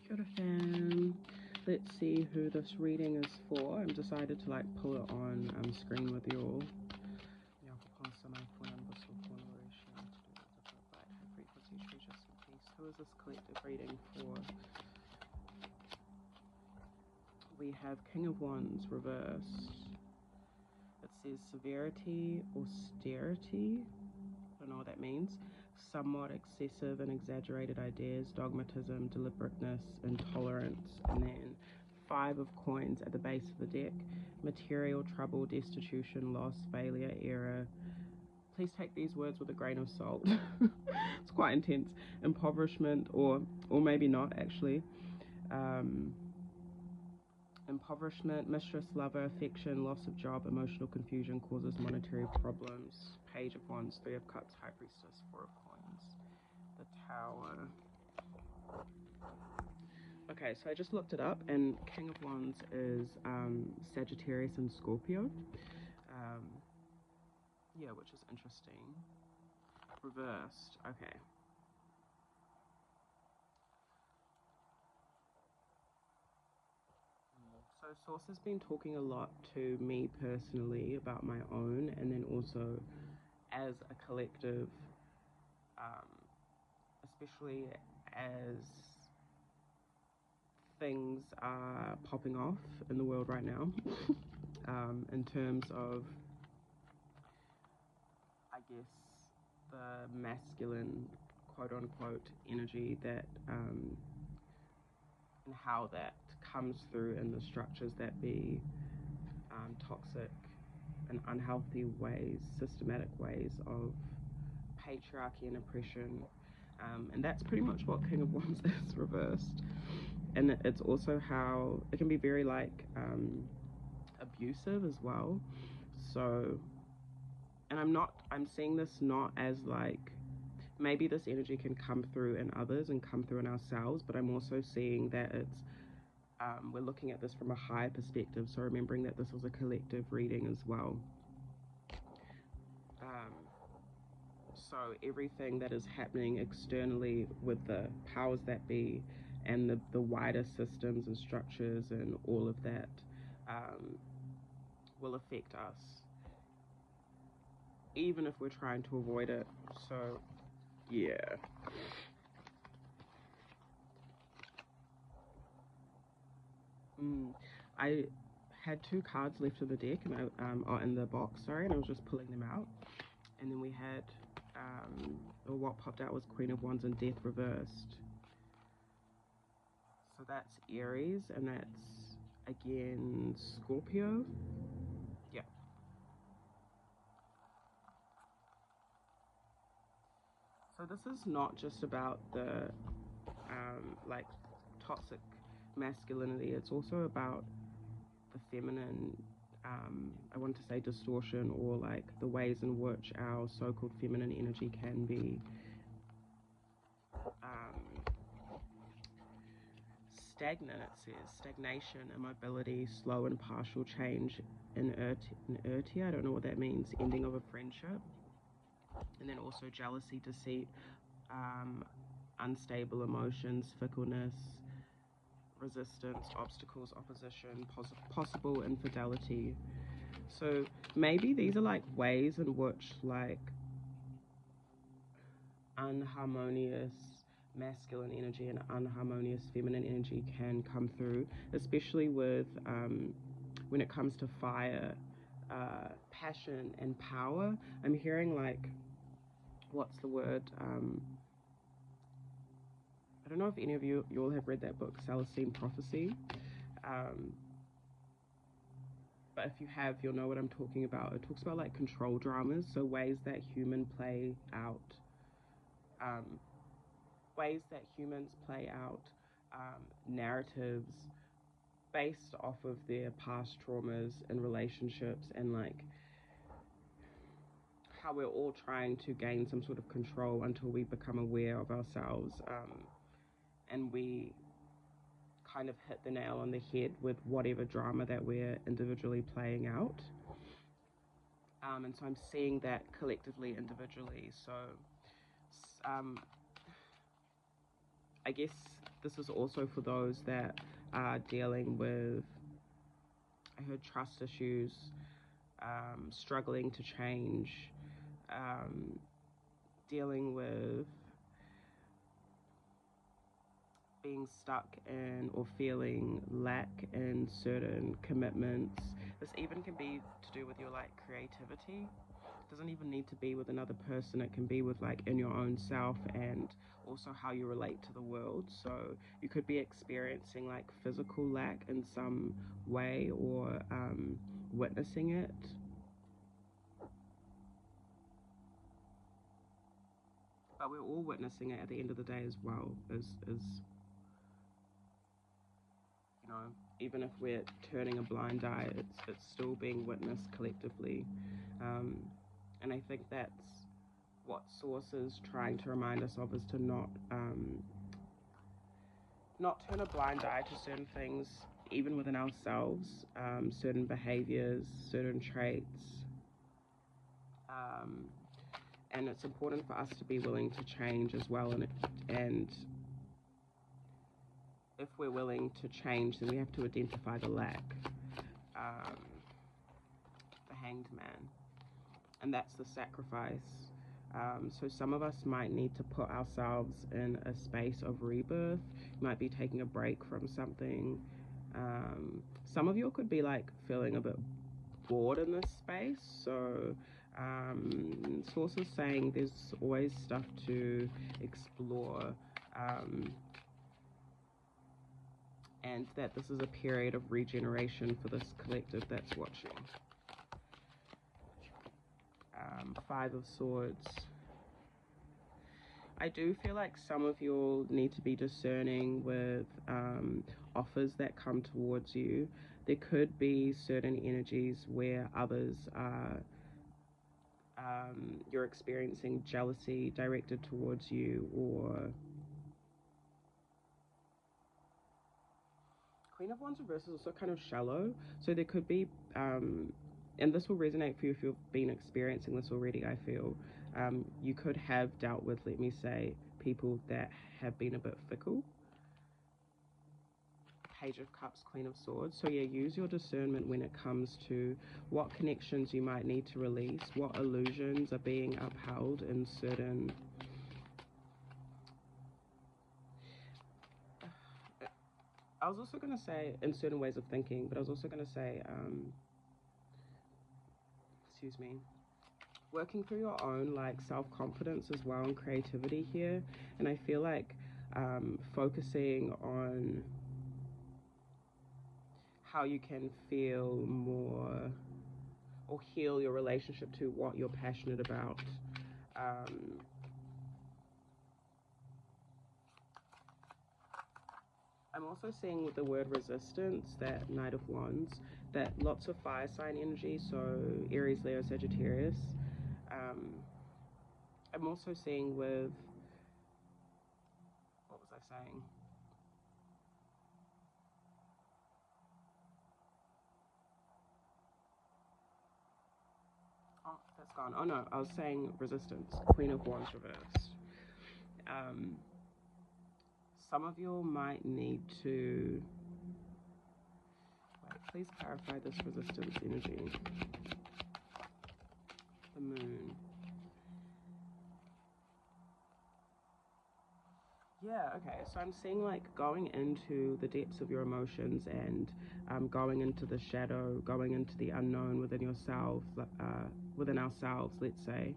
Kia ora fam. Let's see who this reading is for. I'm decided to like pull it on screen with you all. Who is this collective reading for? We have King of Wands reversed. It says severity, austerity. I don't know what that means. Somewhat excessive and exaggerated ideas, dogmatism, deliberateness, intolerance. And then 5 of coins at the base of the deck. Material, trouble, destitution, loss, failure, error. Please take these words with a grain of salt. It's quite intense. Impoverishment, or maybe not actually. Impoverishment, mistress, lover, affection, loss of job, emotional confusion causes monetary problems. Page of Wands, 3 of Cups, High Priestess, 4 of Coins, the Tower. Okay, so I just looked it up, and King of Wands is Sagittarius and Scorpio. Yeah, which is interesting. Reversed, okay. So Source has been talking a lot to me personally about my own, and then also as a collective, especially as things are popping off in the world right now, in terms of, I guess, the masculine quote-unquote energy that, and how that comes through in the structures that be toxic and unhealthy ways, systematic ways of patriarchy and oppression, and that's pretty much what King of Wands is reversed. And it's also how it can be very like abusive as well. So, and I'm seeing this not as like, maybe this energy can come through in others and come through in ourselves, but I'm also seeing that it's we're looking at this from a higher perspective, so remembering that this was a collective reading as well. So everything that is happening externally with the powers that be and the wider systems and structures and all of that will affect us, even if we're trying to avoid it. So yeah. I had 2 cards left in the deck, and in the box, sorry, and I was just pulling them out. And then we had, or what popped out was Queen of Wands and Death reversed. So that's Aries, and that's again Scorpio. Yeah. So this is not just about the like toxic masculinity, it's also about the feminine, I want to say distortion, or like the ways in which our so-called feminine energy can be stagnant. It says stagnation, immobility, slow and partial change, inertia, I don't know what that means, ending of a friendship, and then also jealousy, deceit, unstable emotions, fickleness, resistance, obstacles, opposition, possible infidelity. So maybe these are like ways in which like unharmonious masculine energy and unharmonious feminine energy can come through, especially with when it comes to fire, passion and power. I'm hearing like, what's the word, I don't know if any of you all have read that book, Celestine Prophecy, but if you have, you'll know what I'm talking about. It talks about like control dramas, so ways that humans play out narratives based off of their past traumas and relationships, and like how we're all trying to gain some sort of control until we become aware of ourselves, and we kind of hit the nail on the head with whatever drama that we're individually playing out. And so I'm seeing that collectively, individually. So I guess this is also for those that are dealing with, I heard, trust issues, struggling to change, dealing with being stuck in or feeling lack in certain commitments. This even can be to do with your like creativity. It doesn't even need to be with another person. It can be with like in your own self, and also how you relate to the world. So you could be experiencing like physical lack in some way, or witnessing it. But we're all witnessing it at the end of the day as well, as you know, even if we're turning a blind eye, it's still being witnessed collectively. And I think that's what Source is trying to remind us of, is to not turn a blind eye to certain things, even within ourselves, certain behaviors, certain traits. And it's important for us to be willing to change as well, and if we're willing to change, then we have to identify the lack. The Hanged Man, and that's the sacrifice. So some of us might need to put ourselves in a space of rebirth. You might be taking a break from something. Some of you could be like feeling a bit bored in this space. So Source is saying there's always stuff to explore, and that this is a period of regeneration for this collective that's watching. Five of Swords. I do feel like some of you'll need to be discerning with offers that come towards you. There could be certain energies where others are, you're experiencing jealousy directed towards you, or Queen of Wands reverse is also kind of shallow. So there could be, and this will resonate for you if you've been experiencing this already, I feel. You could have dealt with, let me say, people that have been a bit fickle. Page of Cups, Queen of Swords. So yeah, use your discernment when it comes to what connections you might need to release, what illusions are being upheld in certain... I was also going to say in certain ways of thinking, but I was also going to say, excuse me, working through your own like self-confidence as well, and creativity here. And I feel like focusing on how you can feel more or heal your relationship to what you're passionate about. I'm also seeing with the word resistance, that Knight of Wands, that lots of fire sign energy, so Aries, Leo, Sagittarius. I'm also seeing with, what was I saying? Oh, that's gone. Oh no, I was saying resistance, Queen of Wands reversed. Some of you might need to, wait, please clarify this resistance energy. The Moon. Yeah, okay, so I'm seeing like going into the depths of your emotions, and going into the shadow, going into the unknown within yourself, within ourselves, let's say.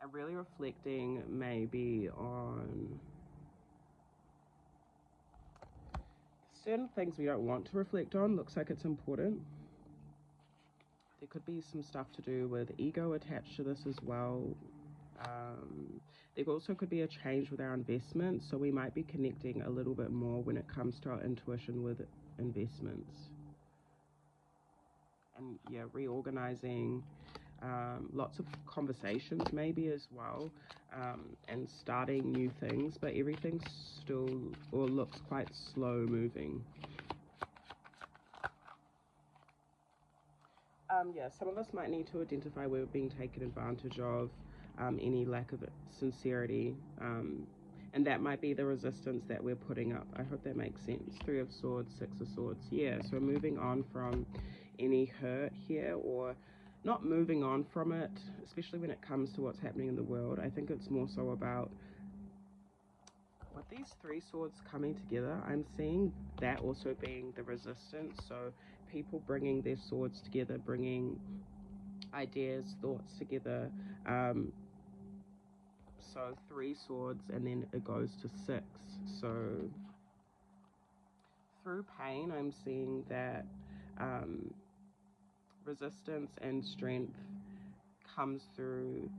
And really reflecting maybe on certain things we don't want to reflect on. Looks like it's important. There could be some stuff to do with ego attached to this as well. There also could be a change with our investments, so we might be connecting a little bit more when it comes to our intuition with investments. And yeah, reorganizing, lots of conversations maybe as well, and starting new things, but everything's still, or looks quite slow moving. Yeah, some of us might need to identify where we're being taken advantage of. any lack of sincerity, and that might be the resistance that we're putting up. I hope that makes sense. 3 of Swords, 6 of Swords. Yeah, so moving on from any hurt here, or not moving on from it, especially when it comes to what's happening in the world. I think it's more so about, with these 3 swords coming together, I'm seeing that also being the resistance. So people bringing their swords together, bringing ideas, thoughts together. So 3 swords, and then it goes to 6. So through pain, I'm seeing that resistance and strength comes through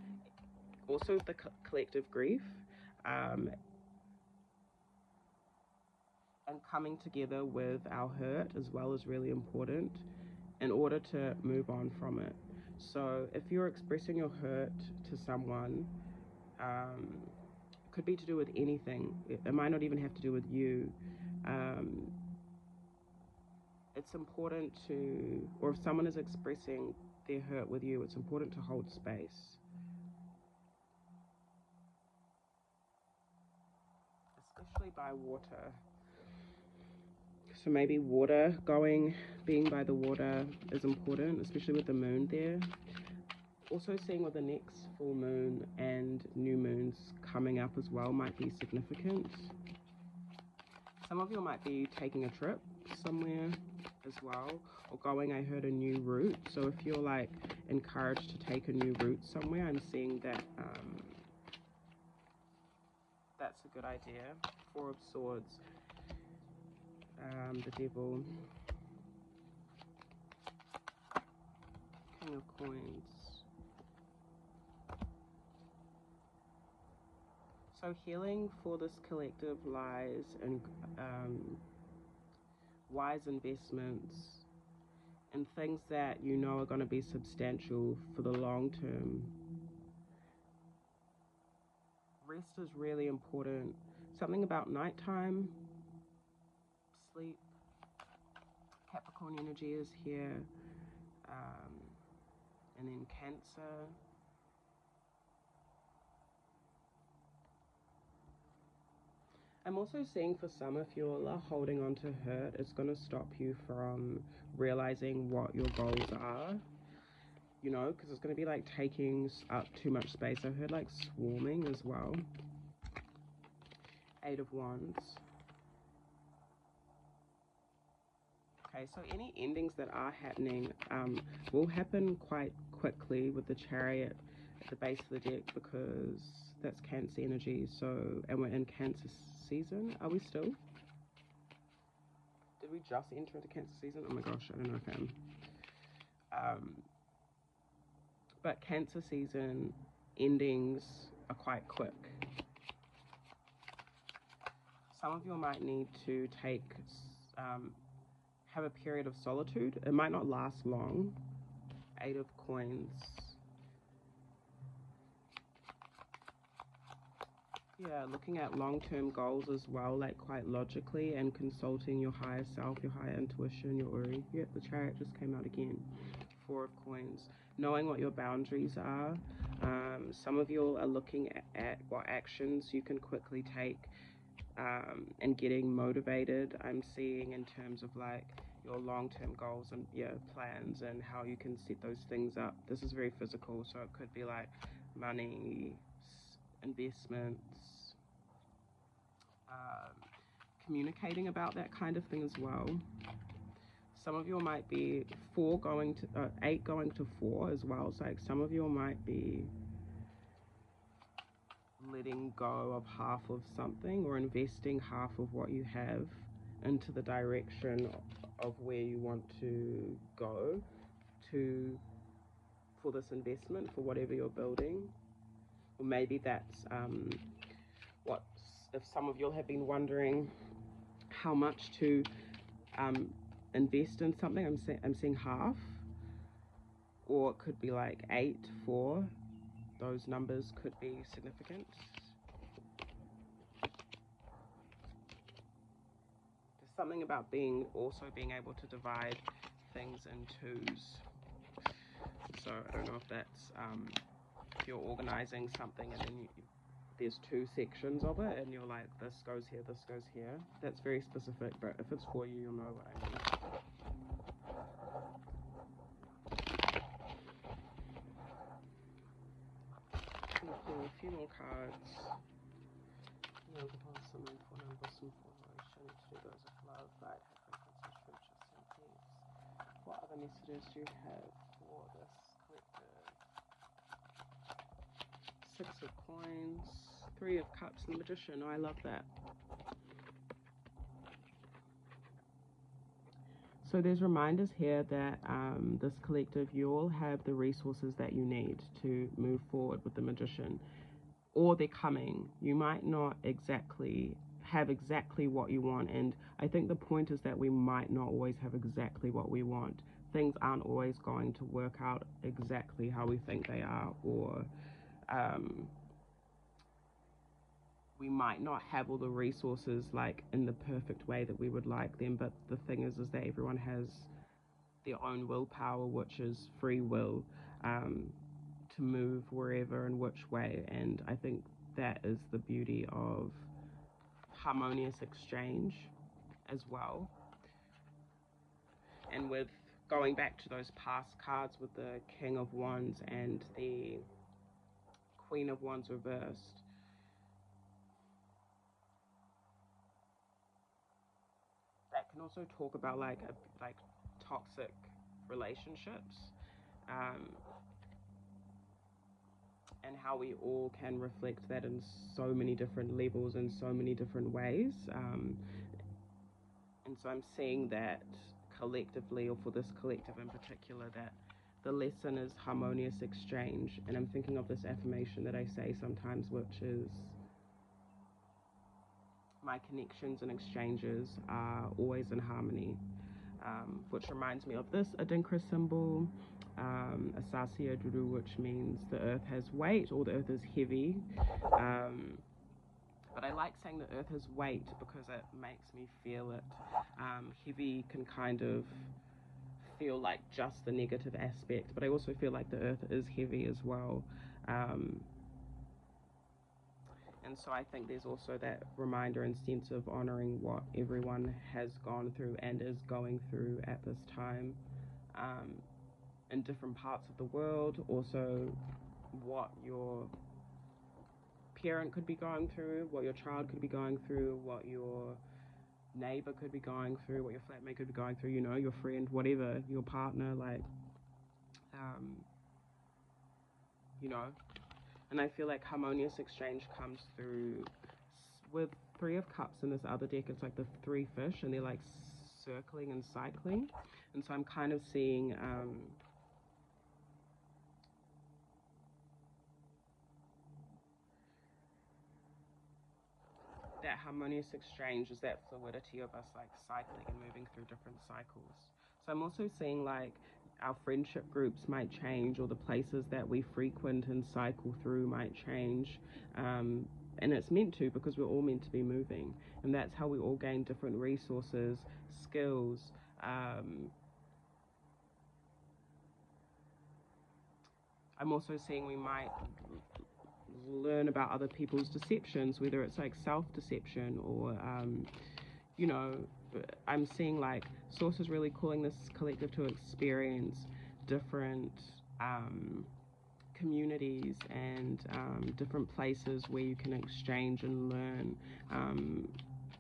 also the collective grief, and coming together with our hurt as well is really important in order to move on from it. So if you're expressing your hurt to someone, it could be to do with anything. It might not even have to do with you. It's important to, or if someone is expressing their hurt with you, it's important to hold space. Especially by water. So maybe water, being by the water is important, especially with the moon there. Also seeing with the next full moon and new moons coming up as well might be significant. Some of you might be taking a trip somewhere as well, or going, I heard, a new route. So if you're like encouraged to take a new route somewhere, I'm seeing that that's a good idea. 4 of Swords, the Devil, King of Coins. So healing for this collective lies in wise investments and things that you know are going to be substantial for the long term. Rest is really important. Something about nighttime, sleep. Capricorn energy is here, and then Cancer. I'm also seeing for some, if you're holding on to hurt, it's going to stop you from realizing what your goals are, you know, because it's going to be like taking up too much space. I heard like swarming as well. 8 of Wands. Okay, so any endings that are happening will happen quite quickly with the Chariot at the base of the deck, because that's Cancer energy. So, and we're in Cancer season. Are we still? Did we just enter into Cancer season? Oh my gosh, I don't know if but Cancer season endings are quite quick. Some of you might need to have a period of solitude. It might not last long. 8 of Coins. Yeah, looking at long-term goals as well, like quite logically, and consulting your higher self, your higher intuition, your Uri. Yeah, the Chariot just came out again. 4 of Coins. Knowing what your boundaries are. Some of you are looking at what actions you can quickly take, and getting motivated. I'm seeing in terms of like your long-term goals and plans and how you can set those things up. This is very physical, so it could be like money, investments, communicating about that kind of thing as well. Some of you might be 8 going to 4 as well. So like some of you might be letting go of half of something, or investing half of what you have into the direction of where you want to go for this investment, for whatever you're building. Or maybe that's if some of you have been wondering how much to invest in something, I'm seeing half, or it could be like 8, 4. Those numbers could be significant. There's something about being able to divide things in twos. So I don't know if that's if you're organizing something and then there's 2 sections of it and you're like, this goes here, this goes here. That's very specific, but if it's for you, you'll know what I mean. A few more cards. What other messages do you have for this collective? 6 of Coins, 3 of Cups, and the Magician. Oh, I love that. So there's reminders here that this collective, you all have the resources that you need to move forward with the Magician, or they're coming. You might not have exactly what you want, and I think the point is that we might not always have exactly what we want. Things aren't always going to work out exactly how we think they are, or we might not have all the resources like in the perfect way that we would like them, but the thing is that everyone has their own willpower, which is free will, to move wherever and which way. And I think that is the beauty of harmonious exchange as well. And with going back to those past cards with the King of Wands and the Queen of Wands reversed, that can also talk about like toxic relationships, and how we all can reflect that in so many different levels and so many different ways. And so I'm seeing that collectively, or for this collective in particular, that the lesson is harmonious exchange. And I'm thinking of this affirmation that I say sometimes, which is, my connections and exchanges are always in harmony, which reminds me of this Adinkra symbol, Aotearoa, which means the earth has weight, or the earth is heavy. But I like saying the earth has weight because it makes me feel it. Heavy can kind of feel like just the negative aspect, but I also feel like the earth is heavy as well. And so I think there's also that reminder and sense of honoring what everyone has gone through and is going through at this time, in different parts of the world. Also, what your parent could be going through, what your child could be going through, what your neighbor could be going through, what your flatmate could be going through, you know, your friend, whatever, your partner, like, you know. And I feel like harmonious exchange comes through with 3 of Cups in this other deck. It's like the 3 fish, and they're like circling and cycling. And so I'm kind of seeing that harmonious exchange is that fluidity of us like cycling and moving through different cycles. So I'm also seeing like our friendship groups might change, or the places that we frequent and cycle through might change. And it's meant to, because we're all meant to be moving. And that's how we all gain different resources, skills. I'm also seeing we might learn about other people's deceptions, whether it's like self-deception or, you know, I'm seeing like sources really calling this collective to experience different communities and different places where you can exchange and learn,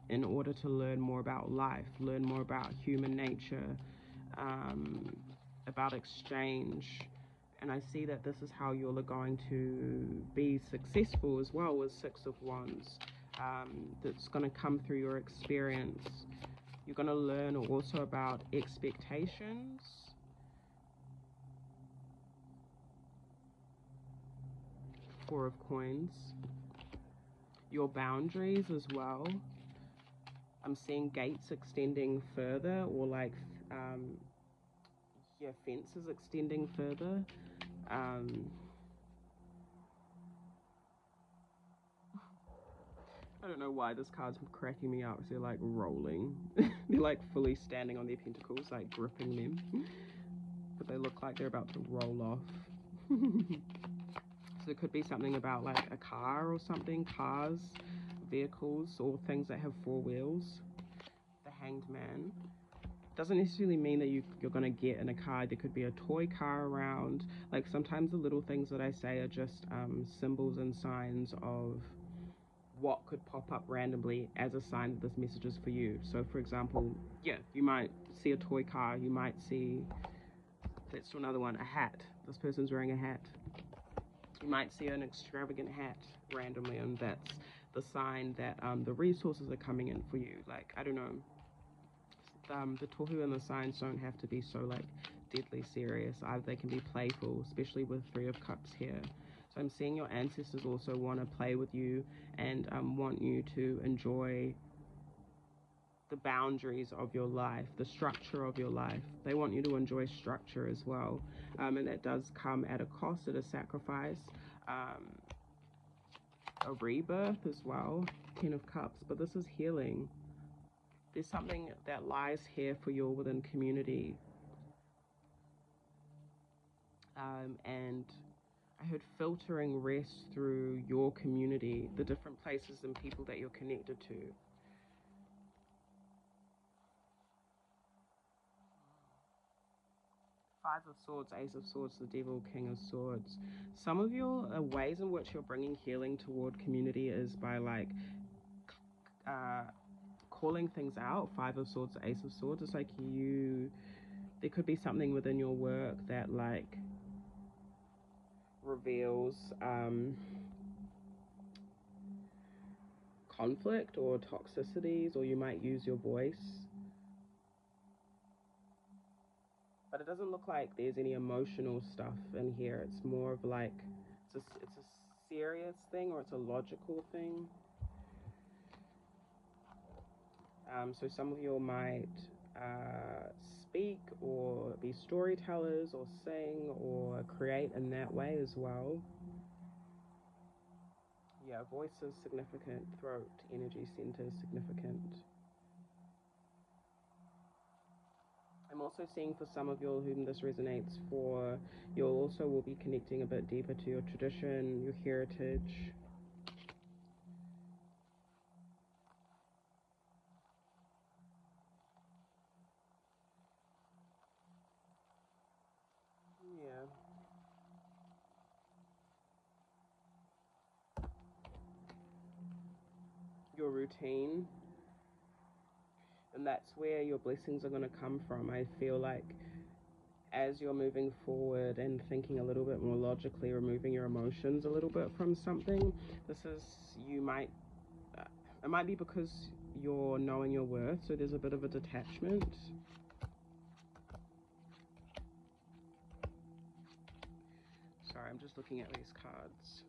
in order to learn more about life, learn more about human nature, about exchange. And I see that this is how you're going to be successful as well, with 6 of Wands. That's going to come through your experience. You're going to learn also about expectations. Four of Coins. Your boundaries as well. I'm seeing gates extending further, or like fences extending further. I don't know why this card's cracking me up. They're like rolling. They're like fully standing on their pentacles, like gripping them. But they look like they're about to roll off. So it could be something about like a car or something, cars, vehicles, or things that have 4 wheels. The Hanged Man. Doesn't necessarily mean that you're going to get in a car. There could be a toy car around. Like sometimes the little things that I say are just symbols and signs of what could pop up randomly as a sign that this message is for you. So for example, yeah, you might see a toy car, you might see, let's do another one, a hat. This person's wearing a hat. You might see an extravagant hat randomly, and that's the sign that the resources are coming in for you. Like, I don't know, the tohu and the signs don't have to be so like deadly serious. They can be playful, especially with 3 of Cups here. So I'm seeing your ancestors also want to play with you and want you to enjoy the boundaries of your life, the structure of your life. They want you to enjoy structure as well. And that does come at a cost, at a sacrifice, a rebirth as well, 10 of Cups. But this is healing. There's something that lies here for your within community. And I heard filtering rest through your community, the different places and people that you're connected to. Five of Swords, Ace of Swords, the Devil, King of Swords. Some of your ways in which you're bringing healing toward community is by like calling things out. 5 of Swords, Ace of Swords. It's like there could be something within your work that like reveals conflict or toxicities, or you might use your voice. But it doesn't look like there's any emotional stuff in here. It's more of like, it's a serious thing, or it's a logical thing. So some of you might speak or be storytellers or sing or create in that way as well. Yeah, voice is significant. Throat, energy center is significant. I'm also seeing for some of you whom this resonates for, you also will be connecting a bit deeper to your tradition, your heritage. Yeah. Your routine. And that's where your blessings are going to come from. I feel like as you're moving forward and thinking a little bit more logically, removing your emotions a little bit from something, it might be because you're knowing your worth, so there's a bit of a detachment. Sorry, I'm just looking at these cards.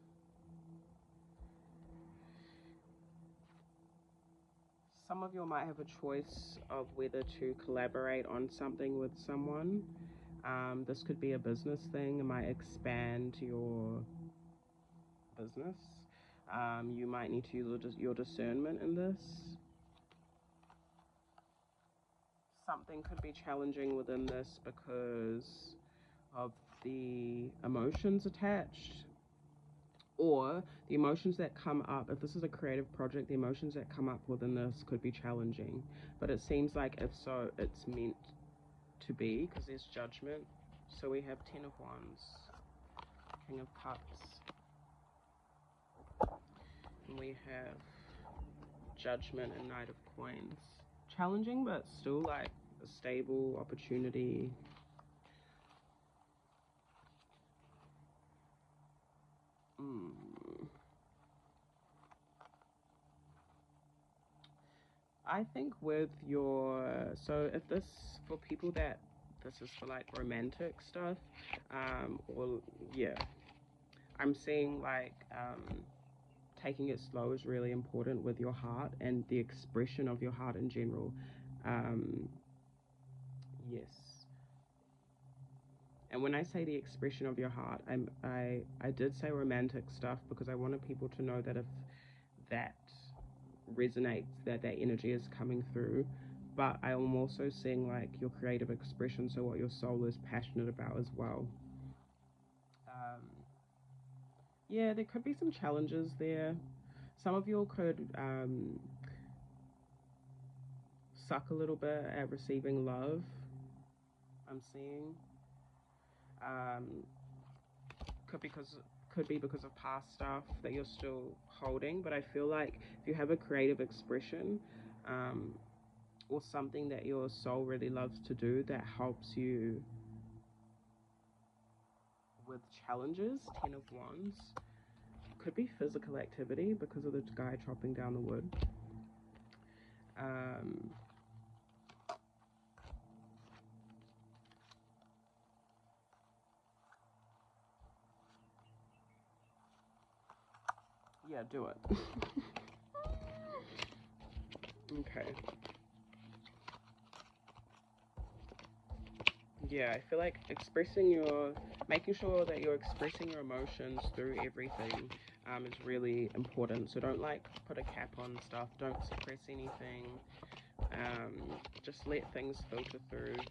Some of you might have a choice of whether to collaborate on something with someone. This could be a business thing. It might expand your business. You might need to use your discernment in this. Something could be challenging within this because of the emotions attached, or the emotions that come up. If this is a creative project, the emotions that come up within this could be challenging, but it seems like if so, it's meant to be, because there's judgment. So we have 10 of Wands, King of Cups, and we have Judgment and Knight of Coins. Challenging, but still like a stable opportunity. I think with so if this, for people that this is for like romantic stuff, or yeah, I'm seeing like taking it slow is really important with your heart and the expression of your heart in general. Yes. And when I say the expression of your heart, I did say romantic stuff because I wanted people to know that if that resonates, that energy is coming through. But I am also seeing like your creative expression, so what your soul is passionate about as well. Yeah, there could be some challenges there. Some of you could suck a little bit at receiving love, I'm seeing. Um, could be because of past stuff that you're still holding, but I feel like if you have a creative expression, um, or something that your soul really loves to do that helps you with challenges, 10 of Wands, could be physical activity because of the guy chopping down the wood. Um, yeah, do it. Okay. Yeah, I feel like making sure that you're expressing your emotions through everything is really important. So don't like put a cap on stuff. Don't suppress anything. Just let things filter through.